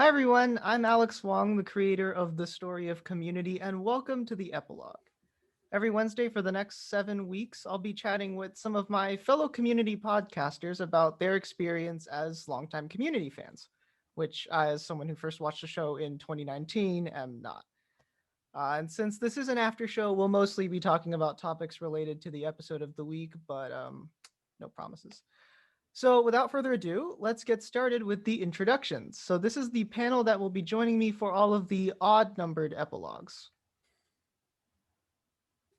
Hi everyone, I'm Alex Wong, the creator of The Story of Community, and welcome to the Epilogue. Every Wednesday for the next 7 weeks, I'll be chatting with some of my fellow community podcasters about their experience as longtime community fans, which I, as someone who first watched the show in 2019, am not. And since this is an after show, we'll mostly be talking about topics related to the episode of the week, but no promises. So without further ado, let's get started with the introductions. So this is the panel that will be joining me for all of the odd numbered epilogues.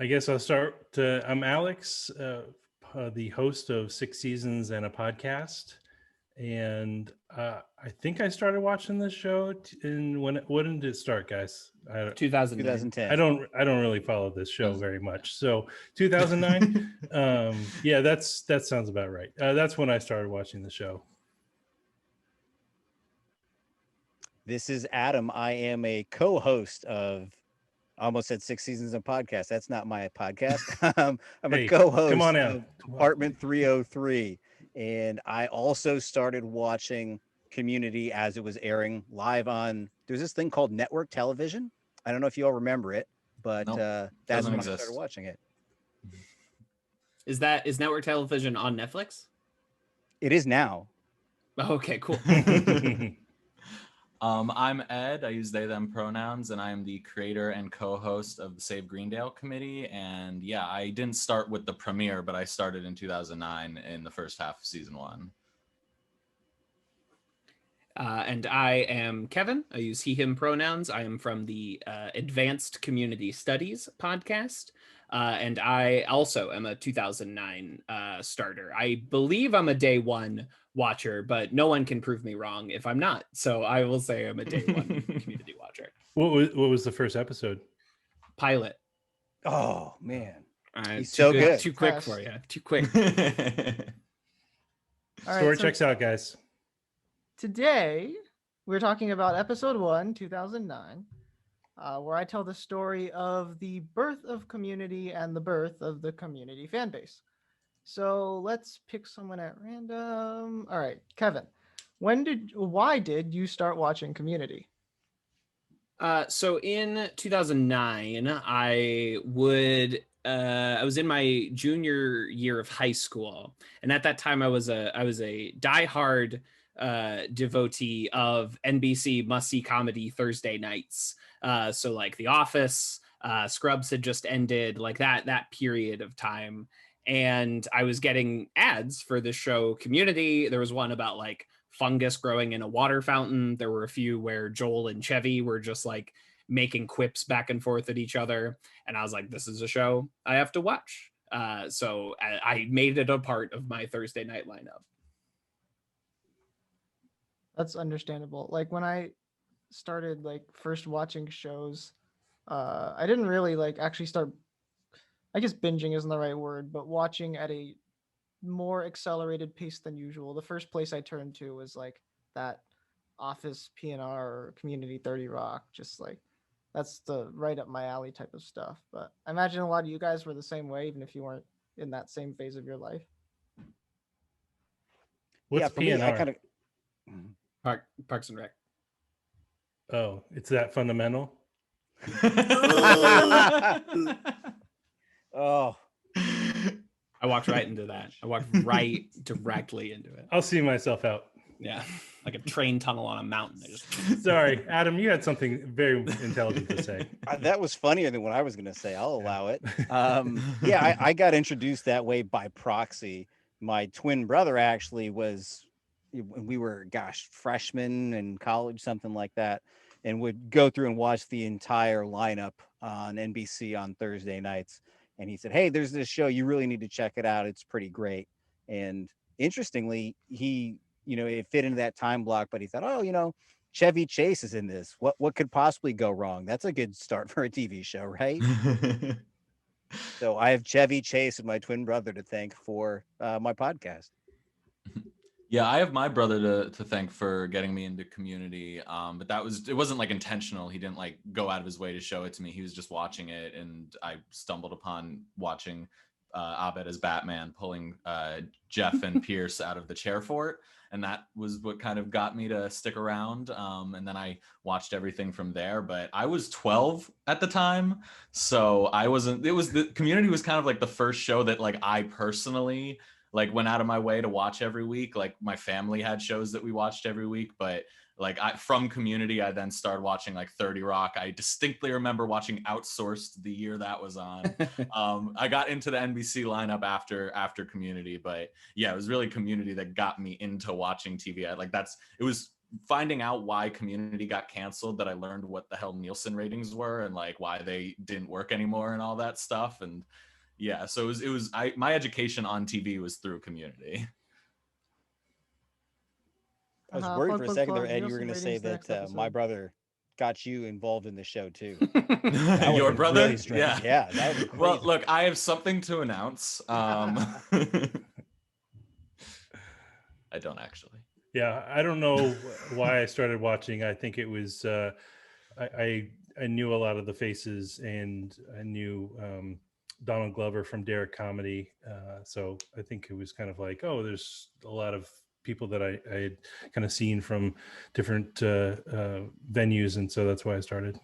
I guess I'll start. I'm Alex, the host of 6 Seasons and a Podcast. And I think I started watching this show when did it start, guys? 2010. I don't really follow this show very much. So 2009. Yeah, that sounds about right. That's when I started watching the show. This is Adam. I am a co-host of almost said 6 Seasons and Podcast. That's not my podcast. I'm a co-host come on out. of Apartment 303. And I also started watching Community as it was airing live on, there's this thing called network television. I don't know if you all remember it, but that's when I started watching it. Is network television on Netflix? It is now. Okay, cool. I'm Ed. I use they, them pronouns, and I'm the creator and co-host of the Save Greendale Committee. And yeah, I didn't start with the premiere, but I started in 2009 in the first half of season 1. And I am Kevin. I use he, him pronouns. I am from the Advanced Community Studies podcast. And I also am a 2009 starter. I believe I'm a day one watcher, but no one can prove me wrong if I'm not. So I will say I'm a day one community watcher. What was the first episode? Pilot. Oh, man. He's so good. Too quick for you. Too quick. Story checks out, guys. Today, we're talking about episode 1, 2009. Where I tell the story of the birth of community and the birth of the community fan base. So let's pick someone at random. All right, Kevin, why did you start watching Community? So in 2009, I was in my junior year of high school, and at that time I was a diehard devotee of NBC must-see comedy Thursday nights. So like The Office, Scrubs had just ended, like that period of time. And I was getting ads for the show Community. There was one about like fungus growing in a water fountain. There were a few where Joel and Chevy were just like making quips back and forth at each other. And I was like, this is a show I have to watch. So I made it a part of my Thursday night lineup. That's understandable. Like when I started like first watching shows, I didn't really like actually start, I guess binging isn't the right word, but watching at a more accelerated pace than usual. The first place I turned to was like that Office, PNR, or Community 30 Rock. Just like that's the right up my alley type of stuff. But I imagine a lot of you guys were the same way, even if you weren't in that same phase of your life. What's PNR? Parks and Rec. Oh, it's that fundamental? Oh, I walked right into that. I walked right directly into it. I'll see myself out. Yeah, like a train tunnel on a mountain. Sorry, Adam, you had something very intelligent to say. That was funnier than what I was going to say. I'll allow it. Yeah, I got introduced that way by proxy. My twin brother actually was, we were, freshmen in college, something like that, and would go through and watch the entire lineup on NBC on Thursday nights. And he said, hey, there's this show. You really need to check it out. It's pretty great. And interestingly, he, it fit into that time block, but he thought, oh, Chevy Chase is in this. What could possibly go wrong? That's a good start for a TV show, right? So I have Chevy Chase and my twin brother to thank for my podcast. Yeah, I have my brother to thank for getting me into Community. But it wasn't like intentional. He didn't like go out of his way to show it to me. He was just watching it, and I stumbled upon watching Abed as Batman pulling Jeff and Pierce out of the chair fort. And that was what kind of got me to stick around. And then I watched everything from there. But I was 12 at the time, so I wasn't. It was the Community was kind of like the first show that like I personally like went out of my way to watch every week. Like my family had shows that we watched every week, but like from Community, I then started watching like 30 Rock. I distinctly remember watching Outsourced the year that was on. I got into the NBC lineup after Community, but yeah, it was really Community that got me into watching TV. It was finding out why Community got canceled that I learned what the hell Nielsen ratings were and like why they didn't work anymore and all that stuff. And yeah, so my education on TV was through Community. I was worried for a second there, Ed. You were Nielsen going to say ratings next that my episode. brother got you involved in the show too. Your brother? Really strange. Yeah, that would be crazy. Well, look, I have something to announce. I don't actually. Yeah, I don't know why I started watching. I think it was I knew a lot of the faces, and I knew Donald Glover from Derek Comedy. So I think it was kind of like, oh, there's a lot of people that I had kind of seen from different venues, and so that's why I started. I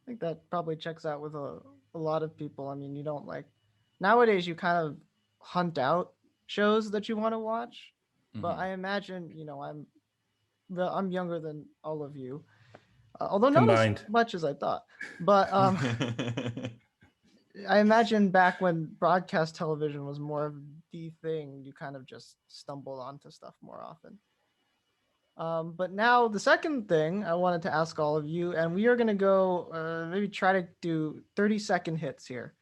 think that probably checks out with a lot of people. I mean, you don't like nowadays you kind of hunt out shows that you want to watch, but I imagine, you know, I'm younger than all of you, although not Combined. as much as I thought. But I imagine back when broadcast television was more of the thing, you kind of just stumbled onto stuff more often. But now the second thing I wanted to ask all of you, and we are going to go maybe try to do 30-second hits here.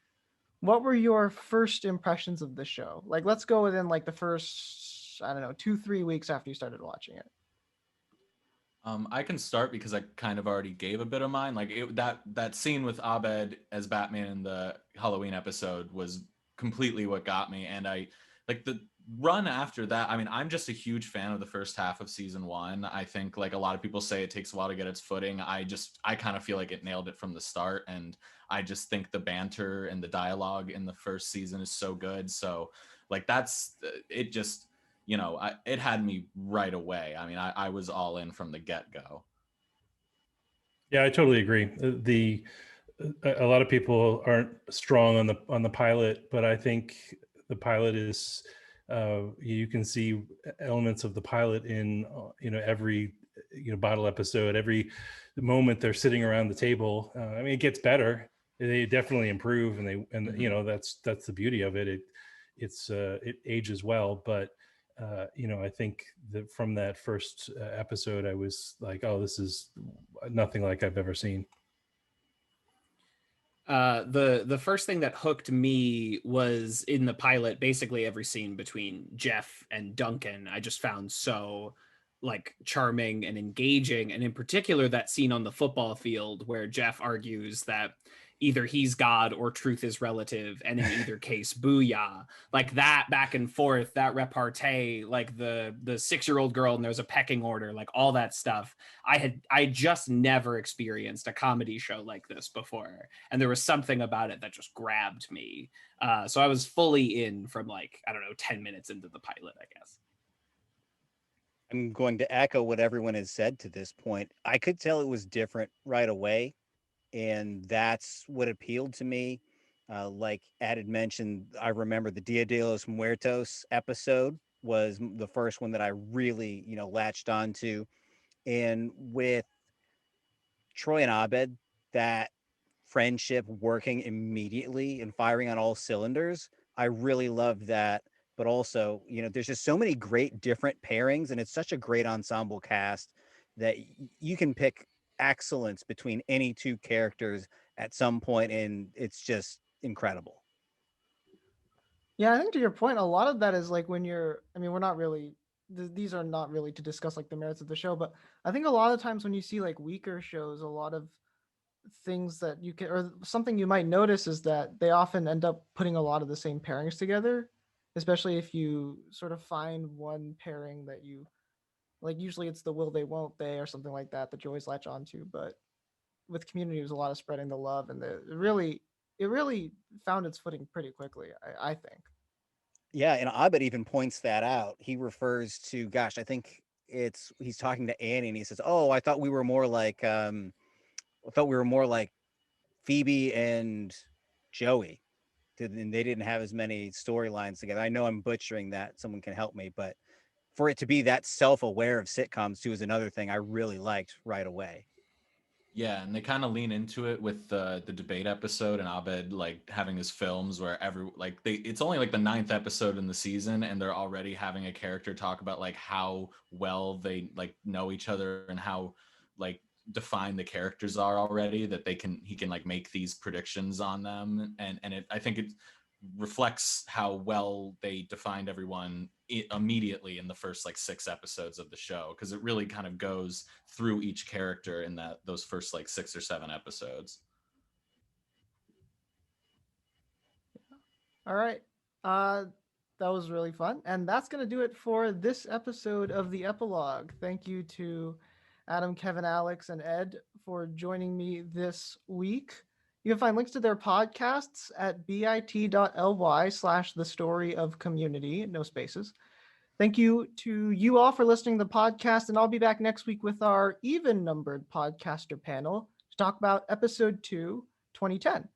What were your first impressions of the show? Like, let's go within like the first, I don't know, 2-3 weeks after you started watching it. I can start because I kind of already gave a bit of mine. Like that scene with Abed as Batman in the Halloween episode was completely what got me. And I like the run after that. I mean, I'm just a huge fan of the first half of season 1. I think like a lot of people say it takes a while to get its footing. I kind of feel like it nailed it from the start. And I just think the banter and the dialogue in the first season is so good. So like it just, you know, it had me right away. I mean, I was all in from the get-go. Yeah, I totally agree. A lot of people aren't strong on the pilot, but I think the pilot is you can see elements of the pilot in every bottle episode, every moment they're sitting around the table. I mean, it gets better. They definitely improve, and that's the beauty of it. It ages well, but I think that from that first episode, I was like, oh, this is nothing like I've ever seen. The first thing that hooked me was in the pilot, basically every scene between Jeff and Duncan, I just found so like charming and engaging. And in particular, that scene on the football field where Jeff argues that either he's God or truth is relative, and in either case, booyah. Like that back and forth, that repartee, like the 6-year-old girl and there's a pecking order, like all that stuff. I just never experienced a comedy show like this before, and there was something about it that just grabbed me. So I was fully in from like, I don't know, 10 minutes into the pilot, I guess. I'm going to echo what everyone has said to this point. I could tell it was different right away, and that's what appealed to me. Like Ed had mentioned, I remember the Dia de los Muertos episode was the first one that I really, latched onto. And with Troy and Abed, that friendship working immediately and firing on all cylinders, I really loved that. But also, there's just so many great different pairings, and it's such a great ensemble cast that you can pick excellence between any two characters at some point, and it's just incredible. Yeah, I think to your point, a lot of that is like when we're not really, these are not really to discuss like the merits of the show, but I think a lot of times when you see like weaker shows, a lot of things that you can, or something you might notice is that they often end up putting a lot of the same pairings together, especially if you sort of find one pairing that you like. Usually it's the will they won't they or something like that you always latch onto, but with Community, it was a lot of spreading the love, and the really it really found its footing pretty quickly, I think. Yeah, and Abed even points that out. He refers to, gosh, I think he's talking to Annie, and he says, "Oh, I thought we were more like, I thought we were more like Phoebe and Joey, and they didn't have as many storylines together." I know I'm butchering that. Someone can help me, but for it to be that self-aware of sitcoms too is another thing I really liked right away. Yeah, and they kind of lean into it with the debate episode and Abed like having his films where it's only like the 9th episode in the season and they're already having a character talk about like how well they like know each other and how like defined the characters are already, that he can like make these predictions on them, and I think it reflects how well they defined everyone immediately in the first like 6 episodes of the show, because it really kind of goes through each character in those first like 6 or 7 episodes. All right. That was really fun. And that's going to do it for this episode of the Epilogue. Thank you to Adam, Kevin, Alex, and Ed for joining me this week. You can find links to their podcasts at bit.ly/the story of community, no spaces. Thank you to you all for listening to the podcast, and I'll be back next week with our even-numbered podcaster panel to talk about episode 2, 2010.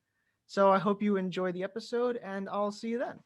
So I hope you enjoy the episode, and I'll see you then.